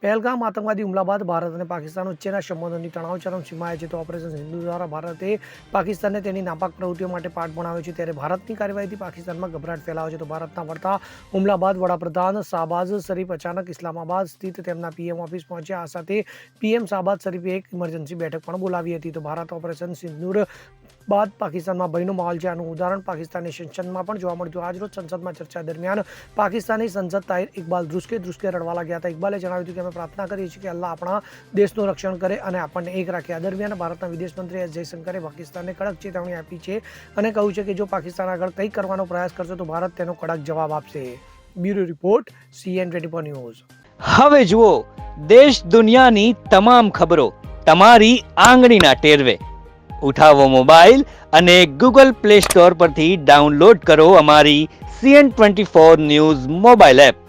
પહેલગામ આતંકવાદી હુમલા બાદ ભારત અને પાકિસ્તાન વચ્ચેના સંબંધોની તણાવ ચરમસીમાએ છે તો ઓપરેશન સિંધુ દ્વારા ભારતે પાકિસ્તાનને તેની નાપાક પ્રવૃત્તિઓ માટે પાઠ ભણાવ્યો છે, ત્યારે ભારતની કાર્યવાહીથી પાકિસ્તાનમાં ગભરાટ ફેલાયો છે. તો ભારતના વળતા હુમલા બાદ વડાપ્રધાન શાહબાઝ શરીફ અચાનક ઇસ્લામાબાદ સ્થિત તેમના પીએમ ઓફિસ પહોંચ્યા. આ સાથે પીએમ શાહબાઝ શરીફે એક ઇમરજન્સી બેઠક પણ બોલાવી હતી. તો ભારત ઓપરેશન સિંદૂર બાદ પાકિસ્તાનમાં ભયનો માહોલ છે. આનું ઉદાહરણ પાકિસ્તાની સંસદમાં પણ જોવા મળ્યું. આજરોજ સંસદમાં ચર્ચા દરમિયાન પાકિસ્તાની સંસદ તાહિર ઇકબાલ ધ્રુસકે રડવા લાગ્યા હતા. ઇકબાલે જણાવ્યું હતું કે અમે પ્રાર્થના કરીએ છીએ કે અલ્લાહ આપણા દેશનું રક્ષણ કરે અને આપણને એક રાખે. આ દરમિયાન ભારતના વિદેશ મંત્રી એસ જયશંકરે પાકિસ્તાનને કડક ચેતવણી આપી છે અને કહ્યું છે કે જો પાકિસ્તાન આગળ કંઈક કરવાનો પ્રયાસ કરશે તો ભારત તેનો કડક જવાબ આપશે. Bureau report CN24 news. હવે જુઓ દેશ દુનિયાની તમામ ખબરો તમારી આંગળીના ટેરવે. ઉઠાવો મોબાઈલ અને Google Play Store પરથી ડાઉનલોડ કરો અમારી CN24 ન્યૂઝ મોબાઈલ એપ.